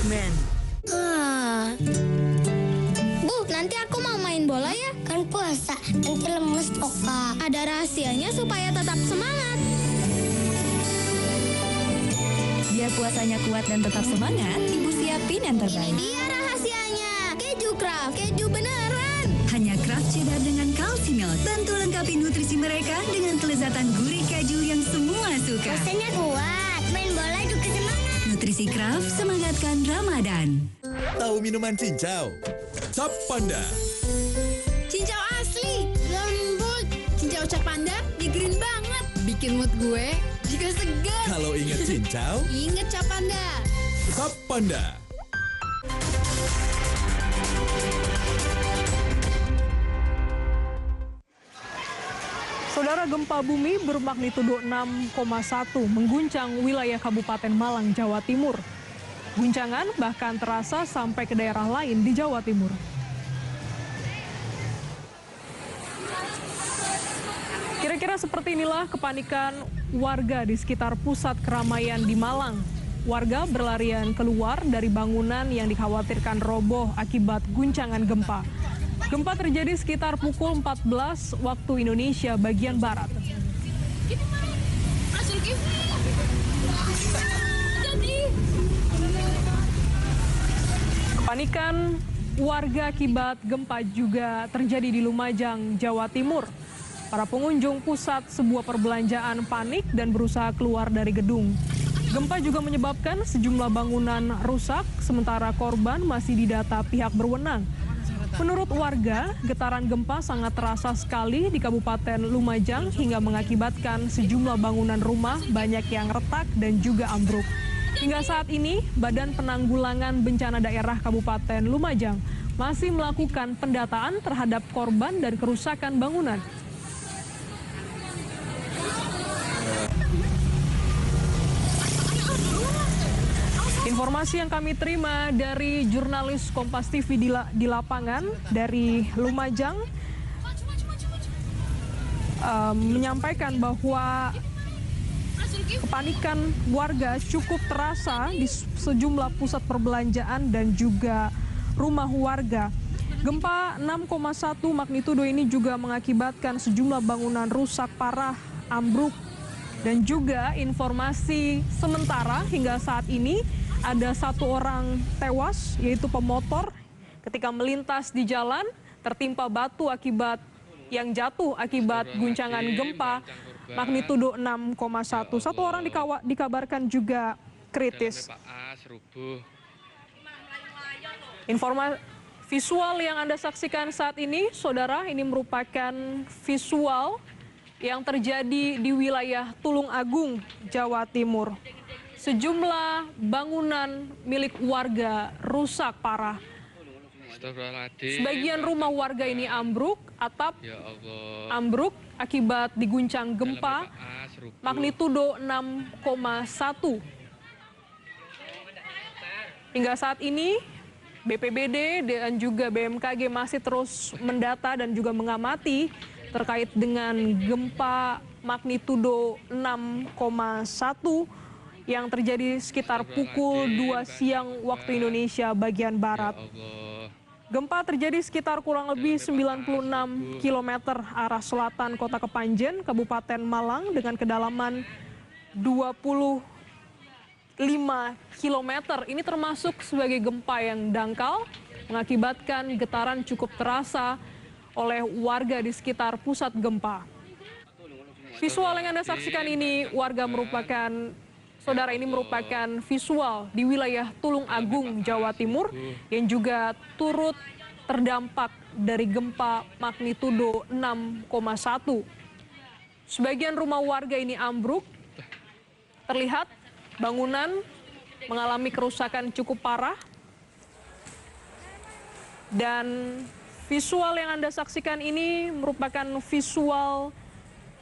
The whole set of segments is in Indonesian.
Batman. Bu, nanti aku mau main bola ya? Kan puasa, nanti lemes kok, Kak. Ada rahasianya supaya tetap semangat. Biar puasanya kuat dan tetap semangat, Ibu siapin yang terbaik. Dia rahasianya. Keju Kraft, keju beneran. Hanya Kraft Cheddar dengan kalsium. Bantu lengkapi nutrisi mereka dengan kelezatan gurih keju yang semua suka. Puasanya kuat, main bola juga semangat. Nutrisi Kraft semangatkan Ramadan. Tahu minuman cincau? Cap Panda. Cincau asli, lembut. Cincau Cap Panda, green banget. Bikin mood gue juga segar. Kalau inget cincau, Ingat Cap Panda. Cap Panda. Saudara, gempa bumi bermagnitudo 6,1 mengguncang wilayah Kabupaten Malang, Jawa Timur. Guncangan bahkan terasa sampai ke daerah lain di Jawa Timur. Kira-kira seperti inilah kepanikan warga di sekitar pusat keramaian di Malang. Warga berlarian keluar dari bangunan yang dikhawatirkan roboh akibat guncangan gempa. Gempa terjadi sekitar pukul 14 waktu Indonesia bagian Barat. Kepanikan warga akibat gempa juga terjadi di Lumajang, Jawa Timur. Para pengunjung pusat sebuah perbelanjaan panik dan berusaha keluar dari gedung. Gempa juga menyebabkan sejumlah bangunan rusak, sementara korban masih didata pihak berwenang. Menurut warga, getaran gempa sangat terasa sekali di Kabupaten Lumajang hingga mengakibatkan sejumlah bangunan rumah banyak yang retak dan juga ambruk. Hingga saat ini, Badan Penanggulangan Bencana Daerah Kabupaten Lumajang masih melakukan pendataan terhadap korban dan kerusakan bangunan. Informasi yang kami terima dari jurnalis Kompas TV di lapangan dari Lumajang menyampaikan bahwa kepanikan warga cukup terasa di sejumlah pusat perbelanjaan dan juga rumah warga. Gempa 6,1 magnitudo ini juga mengakibatkan sejumlah bangunan rusak parah, ambruk, dan juga informasi sementara hingga saat ini ada 1 orang tewas, yaitu pemotor ketika melintas di jalan tertimpa batu yang jatuh akibat guncangan gempa magnitudo 6,1. 1 orang dikabarkan juga kritis. Informasi visual yang Anda saksikan saat ini, saudara, ini merupakan visual yang terjadi di wilayah Tulung Agung, Jawa Timur. Sejumlah bangunan milik warga rusak parah. Sebagian rumah warga ini ambruk, atap ambruk akibat diguncang gempa magnitudo 6,1. Hingga saat ini, BPBD dan juga BMKG masih terus mendata dan juga mengamati terkait dengan gempa magnitudo 6,1 yang terjadi sekitar pukul 2 siang waktu Indonesia bagian Barat. Gempa terjadi sekitar kurang lebih 96 km arah selatan Kota Kepanjen, Kabupaten Malang dengan kedalaman 25 km. Ini termasuk sebagai gempa yang dangkal, mengakibatkan getaran cukup terasa oleh warga di sekitar pusat gempa. Visual yang Anda saksikan ini, saudara, ini merupakan visual di wilayah Tulung Agung, Jawa Timur yang juga turut terdampak dari gempa magnitudo 6,1. Sebagian rumah warga ini ambruk, terlihat bangunan mengalami kerusakan cukup parah, dan visual yang Anda saksikan ini merupakan visual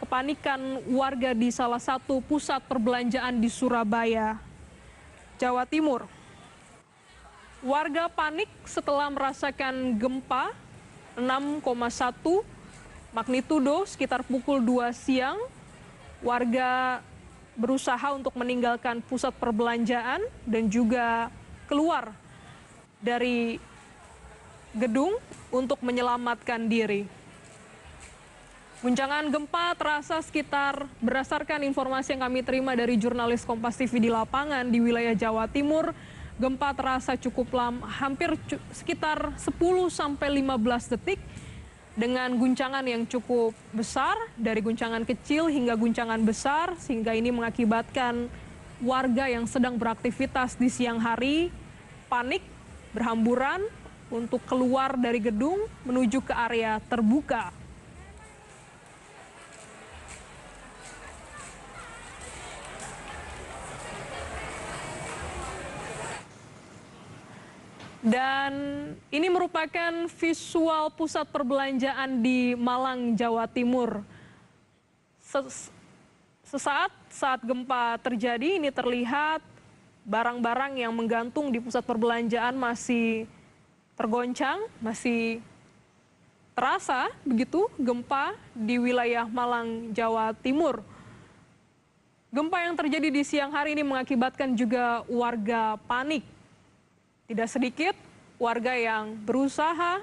kepanikan warga di salah satu pusat perbelanjaan di Surabaya, Jawa Timur. Warga panik setelah merasakan gempa 6,1 magnitudo sekitar pukul 2 siang. Warga berusaha untuk meninggalkan pusat perbelanjaan dan juga keluar dari gedung untuk menyelamatkan diri. Guncangan gempa terasa sekitar, berdasarkan informasi yang kami terima dari jurnalis Kompas TV di lapangan di wilayah Jawa Timur, gempa terasa cukup lama, hampir sekitar 10-15 detik dengan guncangan yang cukup besar, dari guncangan kecil hingga guncangan besar, sehingga ini mengakibatkan warga yang sedang beraktivitas di siang hari panik, berhamburan untuk keluar dari gedung menuju ke area terbuka. Dan ini merupakan visual pusat perbelanjaan di Malang, Jawa Timur. Sesaat saat gempa terjadi, ini terlihat barang-barang yang menggantung di pusat perbelanjaan masih tergoncang, masih terasa begitu gempa di wilayah Malang, Jawa Timur. Gempa yang terjadi di siang hari ini mengakibatkan juga warga panik. Tidak sedikit warga yang berusaha,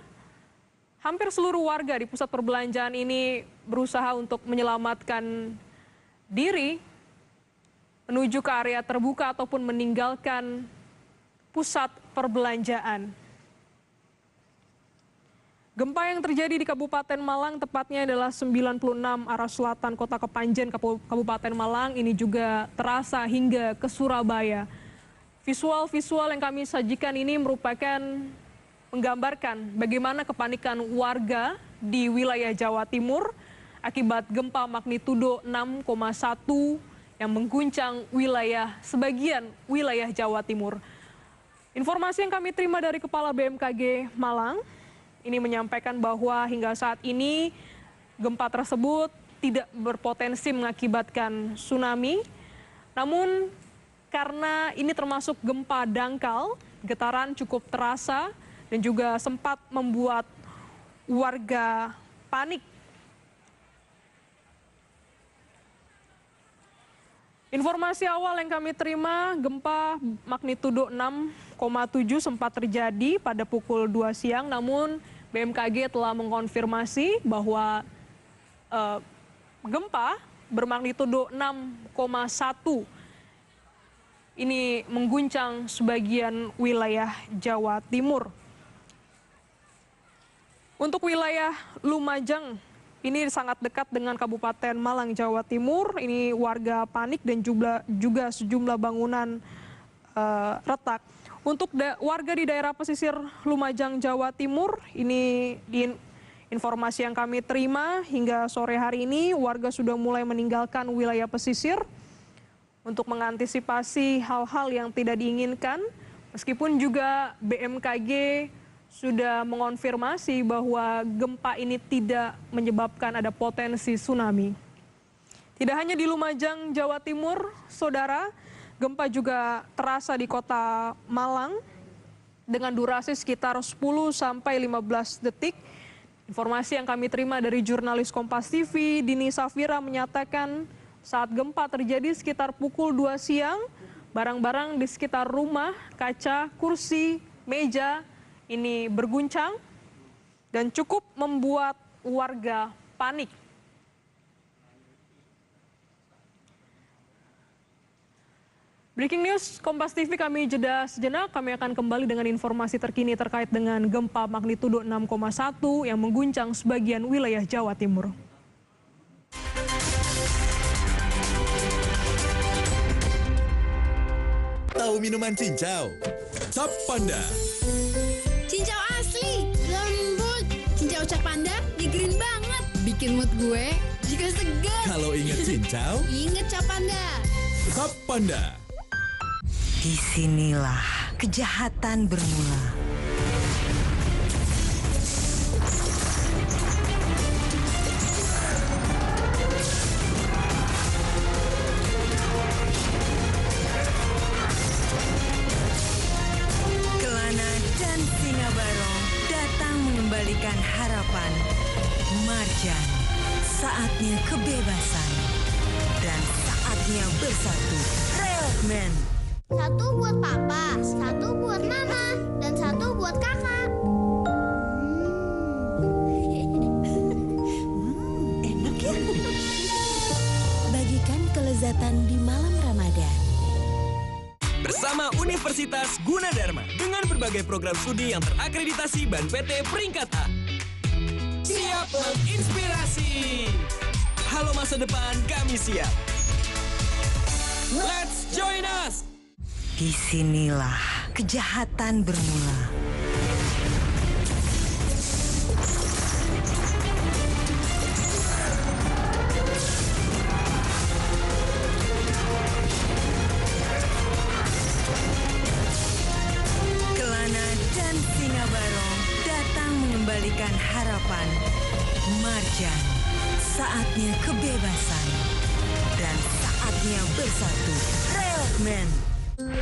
hampir seluruh warga di pusat perbelanjaan ini berusaha untuk menyelamatkan diri menuju ke area terbuka ataupun meninggalkan pusat perbelanjaan. Gempa yang terjadi di Kabupaten Malang tepatnya adalah 96 arah selatan Kota Kepanjen, Kabupaten Malang, ini juga terasa hingga ke Surabaya. Visual-visual yang kami sajikan ini merupakan menggambarkan bagaimana kepanikan warga di wilayah Jawa Timur akibat gempa magnitudo 6,1 yang mengguncang sebagian wilayah Jawa Timur. Informasi yang kami terima dari Kepala BMKG Malang ini menyampaikan bahwa hingga saat ini gempa tersebut tidak berpotensi mengakibatkan tsunami, namun karena ini termasuk gempa dangkal, getaran cukup terasa dan juga sempat membuat warga panik. Informasi awal yang kami terima, gempa magnitudo 6,7 sempat terjadi pada pukul 2 siang, namun BMKG telah mengkonfirmasi bahwa gempa bermagnitudo 6,1 ini mengguncang sebagian wilayah Jawa Timur. Untuk wilayah Lumajang, ini sangat dekat dengan Kabupaten Malang, Jawa Timur. Ini warga panik dan juga sejumlah bangunan retak. Untuk warga di daerah pesisir Lumajang, Jawa Timur, ini di informasi yang kami terima hingga sore hari ini, warga sudah mulai meninggalkan wilayah pesisir untuk mengantisipasi hal-hal yang tidak diinginkan, meskipun juga BMKG sudah mengonfirmasi bahwa gempa ini tidak menyebabkan ada potensi tsunami. Tidak hanya di Lumajang, Jawa Timur, saudara, gempa juga terasa di kota Malang dengan durasi sekitar 10-15 detik. Informasi yang kami terima dari jurnalis Kompas TV, Dini Safira, menyatakan saat gempa terjadi sekitar pukul 2 siang, barang-barang di sekitar rumah, kaca, kursi, meja ini berguncang dan cukup membuat warga panik. Breaking news Kompas TV, kami jeda sejenak, kami akan kembali dengan informasi terkini terkait dengan gempa magnitudo 6,1 yang mengguncang sebagian wilayah Jawa Timur. Tahu minuman cincau? Cap Panda. Cincau asli, lembut. Cincau Cap Panda, green banget. Bikin mood gue juga segar. Kalau inget cincau, Ingat Cap Panda. Cap Panda. Disinilah kejahatan bermula. Kelana dan Singa Barong datang mengembalikan harapan. Marjan, saatnya kebebasan dan saatnya bersatu. Railman. Satu buat papa, satu buat Universitas Gunadarma dengan berbagai program studi yang terakreditasi BAN PT peringkat A. Siap menginspirasi. Halo masa depan, kami siap. Let's join us. Disinilah kejahatan bermula. Kelana dan Singa Barong datang mengembalikan harapan. Marjan, saatnya kebebasan. Dan saatnya bersatu. Railman.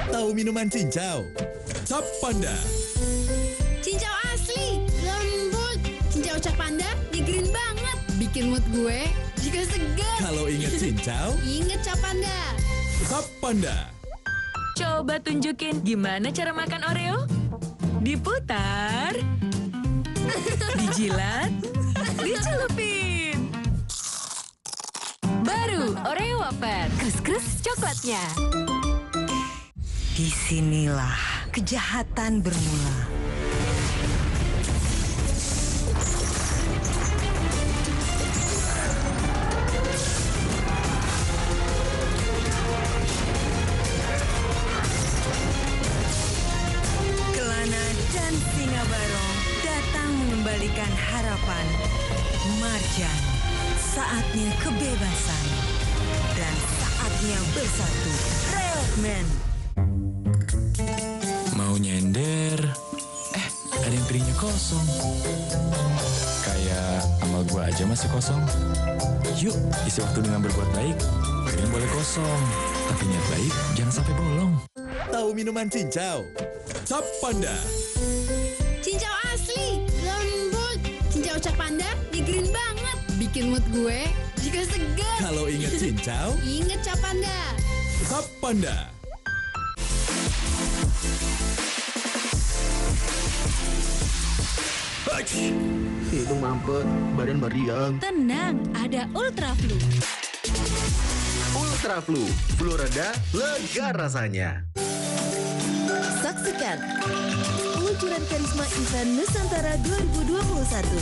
Tahu minuman cincau? Cap Panda. Cincau asli, lembut. Cincau Cap Panda, green banget. Bikin mood gue juga segar. Kalau inget cincau, Ingat Cap Panda. Cap Panda. Coba tunjukin gimana cara makan Oreo. Diputar, dijilat, dicelupin. Baru Oreo wafer, krus-krus coklatnya. Disinilah kejahatan bermula. Kelana dan Singa Barong datang mengembalikan harapan. Marjan, saatnya kebebasan. Dan saatnya bersatu. Railman. Mau nyender, ada yang piringnya kosong. Kayak amal gua aja masih kosong. Yuk, isi waktu dengan berbuat baik. Piring boleh kosong, tapi niat baik jangan sampai bolong. Tahu minuman cincau? Cap Panda. Cincau asli, lembut. Cincau Cap Panda, green banget. Bikin mood gue juga segar. Kalau inget cincau, Ingat Cap Panda. Cap Panda. Hidung mampet, badan meriang. Tenang, ada Ultra Flu. Ultra Flu, flu reda, lega rasanya. Saksikan peluncuran Karisma Event Nusantara 2021.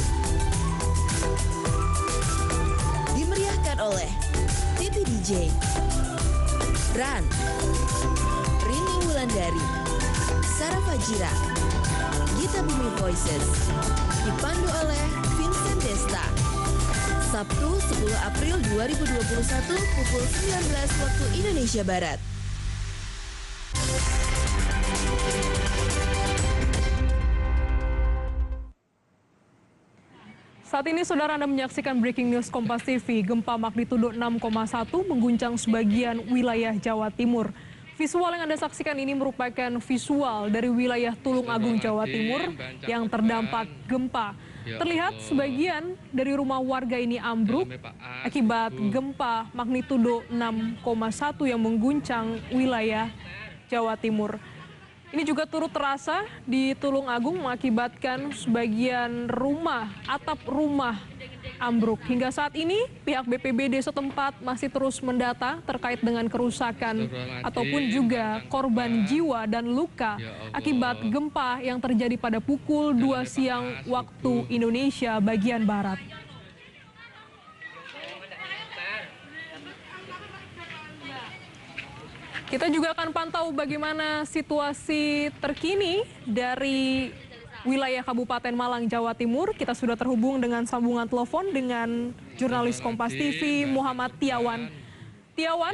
Dimeriahkan oleh Titi DJ, Ran, Rini Wulandari, Sarah Fajira, Gita Bumi Voices, dipandu oleh Vincent Desta. Sabtu 10 April 2021 pukul 19 waktu Indonesia Barat. Saat ini saudara Anda menyaksikan Breaking News Kompas TV. Gempa magnitudo 6,1 mengguncang sebagian wilayah Jawa Timur. Visual yang Anda saksikan ini merupakan visual dari wilayah Tulung Agung, Jawa Timur yang terdampak gempa. Terlihat sebagian dari rumah warga ini ambruk akibat gempa magnitudo 6,1 yang mengguncang wilayah Jawa Timur. Ini juga turut terasa di Tulung Agung mengakibatkan sebagian rumah, atap rumah ambruk. Hingga saat ini pihak BPBD setempat masih terus mendata terkait dengan kerusakan ataupun juga korban jiwa dan luka akibat gempa yang terjadi pada pukul 2 siang waktu Indonesia bagian Barat. Kita juga akan pantau bagaimana situasi terkini dari wilayah Kabupaten Malang, Jawa Timur. Kita sudah terhubung dengan sambungan telepon dengan jurnalis Kompas TV Muhammad Tiawan. Tiawan,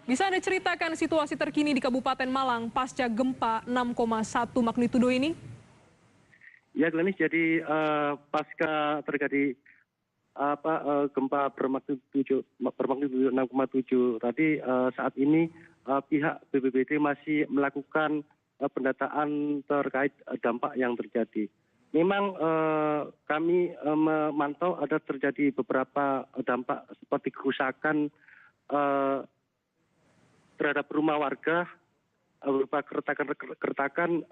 bisa Anda ceritakan situasi terkini di Kabupaten Malang pasca gempa 6,1 magnitudo ini? Ya, Glenis, jadi pasca terjadi gempa bermagnitudo 6,7 tadi, saat ini pihak BPBD masih melakukan pendataan terkait dampak yang terjadi. Memang kami memantau ada terjadi beberapa dampak seperti kerusakan terhadap rumah warga berupa keretakan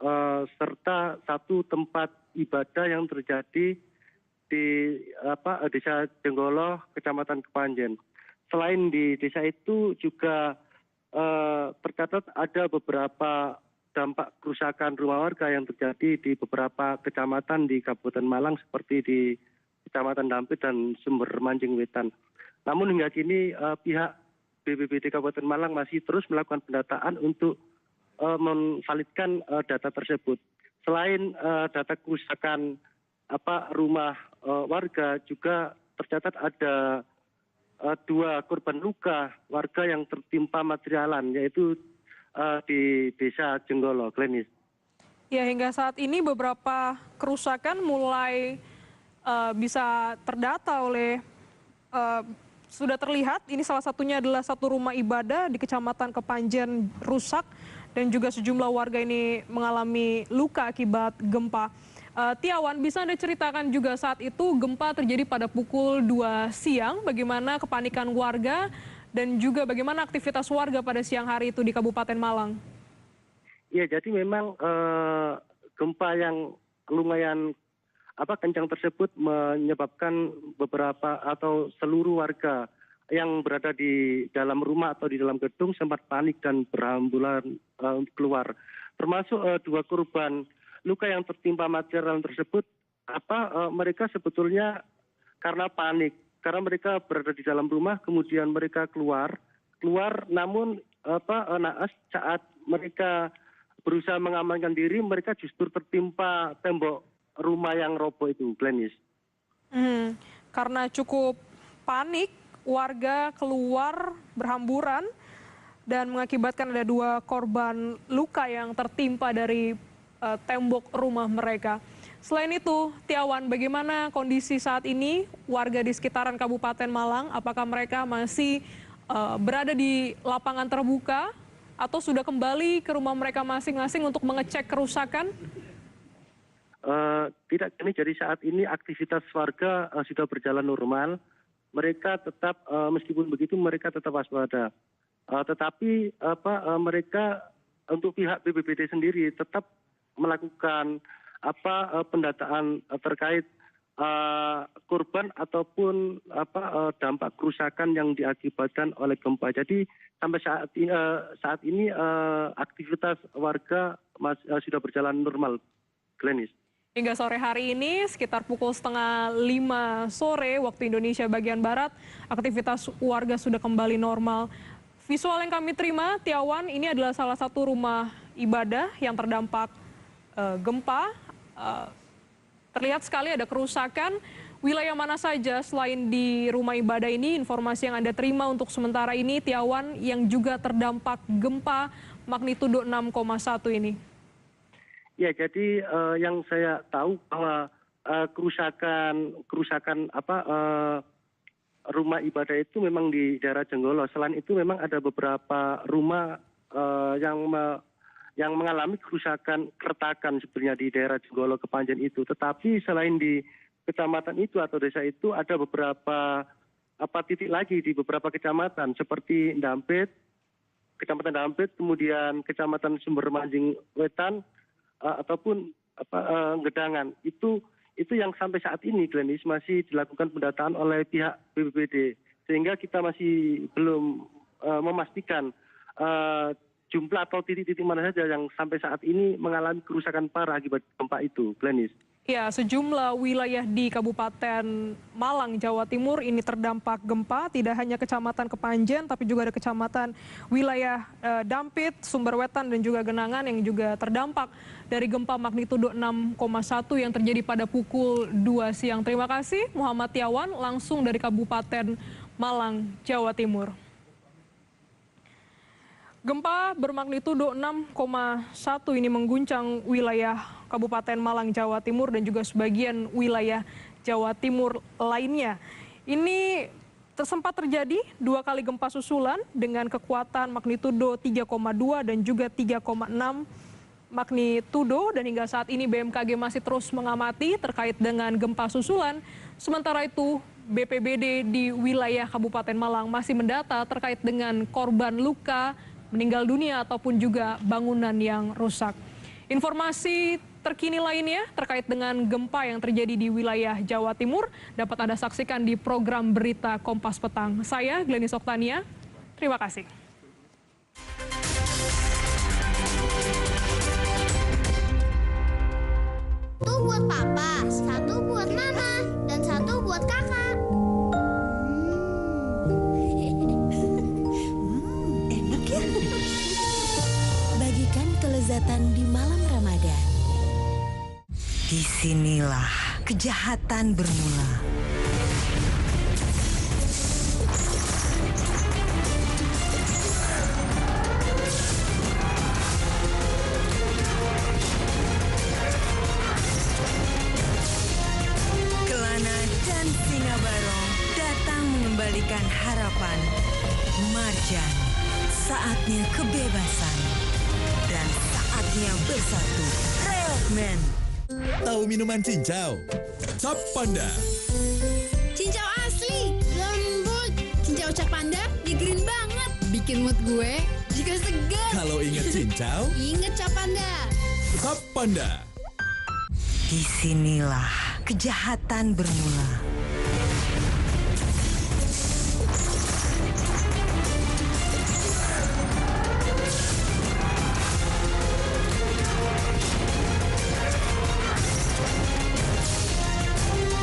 serta satu tempat ibadah yang terjadi di Desa Jenggolo, Kecamatan Kepanjen. Selain di desa itu juga tercatat ada beberapa dampak kerusakan rumah warga yang terjadi di beberapa kecamatan di Kabupaten Malang seperti di Kecamatan Dampit dan Sumber Manjing Wetan. Namun hingga kini pihak BPBD Kabupaten Malang masih terus melakukan pendataan untuk memvalidkan data tersebut. Selain data kerusakan rumah warga, juga tercatat ada 2 korban luka warga yang tertimpa materialan, yaitu di Desa Jenggolo, Glenis. Ya, hingga saat ini beberapa kerusakan mulai bisa terdata oleh sudah terlihat. Ini salah satunya adalah satu rumah ibadah di Kecamatan Kepanjen rusak dan juga sejumlah warga ini mengalami luka akibat gempa. Tiawan, bisa Anda ceritakan juga saat itu gempa terjadi pada pukul 2 siang, bagaimana kepanikan warga dan juga bagaimana aktivitas warga pada siang hari itu di Kabupaten Malang? Ya, jadi memang gempa yang lumayan kencang tersebut menyebabkan beberapa atau seluruh warga yang berada di dalam rumah atau di dalam gedung sempat panik dan berhamburan keluar. Termasuk 2 korban luka yang tertimpa material tersebut. Mereka sebetulnya karena panik. Karena mereka berada di dalam rumah, kemudian mereka keluar, namun naas saat mereka berusaha mengamankan diri, mereka justru tertimpa tembok rumah yang roboh itu, Glenis. Karena cukup panik, warga keluar berhamburan dan mengakibatkan ada 2 korban luka yang tertimpa dari tembok rumah mereka. Selain itu, Tiawan, bagaimana kondisi saat ini warga di sekitaran Kabupaten Malang? Apakah mereka masih berada di lapangan terbuka atau sudah kembali ke rumah mereka masing-masing untuk mengecek kerusakan? Tidak, ini jadi saat ini aktivitas warga sudah berjalan normal. Mereka tetap, meskipun begitu, mereka tetap waspada. Tetapi mereka untuk pihak BPBD sendiri tetap melakukan pendataan terkait korban ataupun dampak kerusakan yang diakibatkan oleh gempa. Jadi sampai saat ini aktivitas warga sudah berjalan normal, Glenis. Hingga sore hari ini sekitar pukul 4:30 sore waktu Indonesia bagian Barat, aktivitas warga sudah kembali normal. Visual yang kami terima, Tiawan, ini adalah salah satu rumah ibadah yang terdampak gempa. Terlihat sekali ada kerusakan. Wilayah mana saja selain di rumah ibadah ini, informasi yang Anda terima untuk sementara ini, Tiawan, yang juga terdampak gempa magnitudo 6,1 ini? Ya, jadi yang saya tahu bahwa kerusakan rumah ibadah itu memang di daerah Jenggolo. Selain itu memang ada beberapa rumah yang mengalami kerusakan keretakan sebenarnya di daerah Jenggolo Kepanjen itu. Tetapi selain di kecamatan itu atau desa itu ada beberapa titik lagi di beberapa kecamatan seperti Dampit, Kecamatan Dampit, kemudian Kecamatan Sumber Manjing Wetan ataupun Gedangan. Itu yang sampai saat ini, Glenis, masih dilakukan pendataan oleh pihak BPBD. Sehingga kita masih belum memastikan jumlah atau titik-titik mana saja yang sampai saat ini mengalami kerusakan parah akibat gempa itu, Glenis. Ya, sejumlah wilayah di Kabupaten Malang, Jawa Timur ini terdampak gempa. Tidak hanya Kecamatan Kepanjen, tapi juga ada kecamatan wilayah Dampit, Sumber Wetan, dan juga Genangan yang juga terdampak dari gempa magnitudo 6,1 yang terjadi pada pukul 2 siang. Terima kasih Muhammad Tiawan, langsung dari Kabupaten Malang, Jawa Timur. Gempa bermagnitudo 6,1 ini mengguncang wilayah Kabupaten Malang, Jawa Timur dan juga sebagian wilayah Jawa Timur lainnya. Ini sempat terjadi 2 kali gempa susulan dengan kekuatan magnitudo 3,2 dan juga 3,6 magnitudo, dan hingga saat ini BMKG masih terus mengamati terkait dengan gempa susulan. Sementara itu BPBD di wilayah Kabupaten Malang masih mendata terkait dengan korban luka, meninggal dunia ataupun juga bangunan yang rusak. Informasi terkini lainnya terkait dengan gempa yang terjadi di wilayah Jawa Timur dapat Anda saksikan di program Berita Kompas Petang. Saya Glenis Oktania, terima kasih. kelezatan di malam Ramadan. Disinilah kejahatan bermula. Kelana dan Singa Barong datang mengembalikan harapan. Marjan, saatnya kebebasan dan saatnya bersatu. Railman. Tahu minuman cincau? Cap Panda. Cincau asli, lembut. Cincau Cap Panda, green banget. Bikin mood gue juga segar. Kalau inget cincau, inget Cap Panda. Cap Panda. Disinilah kejahatan bermula.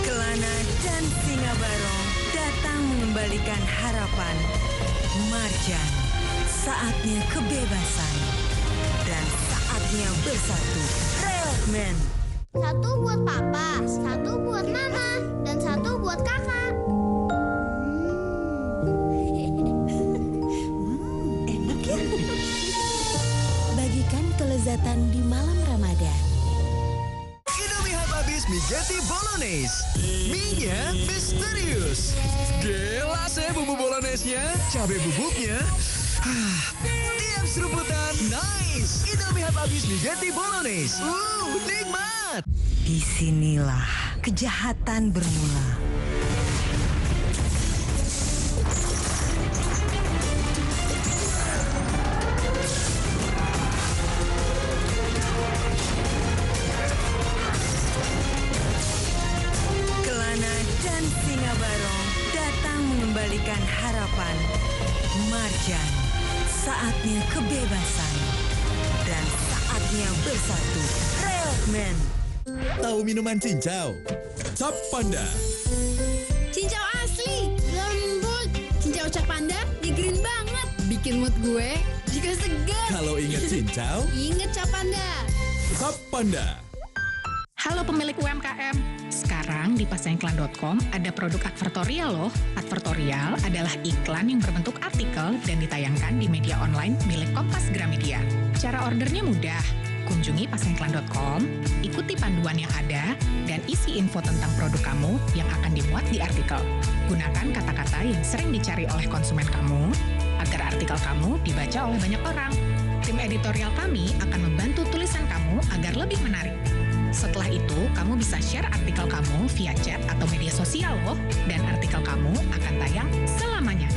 Kelana dan Singa Barong datang mengembalikan harapan. Marjan, saatnya kebebasan dan saatnya bersatu. Railman. Satu buat papa, satu buat mama, dan satu buat kakak. Enak ya? Bagikan kelezatan di malam Ramadan. Indomie habis mie Getty Bolognese. Mie-nya misterius. Gelasnya bumbu bolognese-nya, cabai bubuknya. Tiap seruputan, nice. Indomie habis mie Getty Bolognese. Nikmat. Disinilah kejahatan bermula. Kelana dan Singa Barong datang mengembalikan harapan. Marjan, saatnya kebebasan dan saatnya bersatu. Railman. Tahu minuman cincau? Cap Panda. Cincau asli, lembut. Cincau Cap Panda, green banget. Bikin mood gue juga segar. Kalau inget cincau, inget Cap Panda. Cap Panda. Halo pemilik UMKM, sekarang di pasengiklan.com ada produk advertorial loh. Advertorial adalah iklan yang berbentuk artikel dan ditayangkan di media online milik Kompas Gramedia. Cara ordernya mudah. Kunjungi pasengiklan.com, ikuti panduan yang ada, dan isi info tentang produk kamu yang akan dimuat di artikel. Gunakan kata-kata yang sering dicari oleh konsumen kamu, agar artikel kamu dibaca oleh banyak orang. Tim editorial kami akan membantu tulisan kamu agar lebih menarik. Setelah itu, kamu bisa share artikel kamu via chat atau media sosial loh, dan artikel kamu akan tayang selamanya.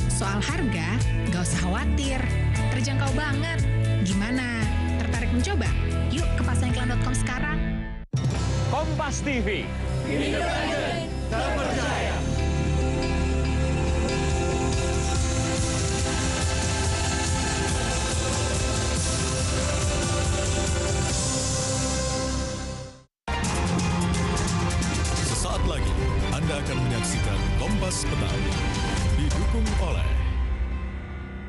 Soal harga, gak usah khawatir, terjangkau banget. Gimana? Tertarik mencoba? Yuk ke pasengiklan.com sekarang. Kompas TV, independen, terpercaya. Sesaat lagi Anda akan menyaksikan Kompas Petang, didukung oleh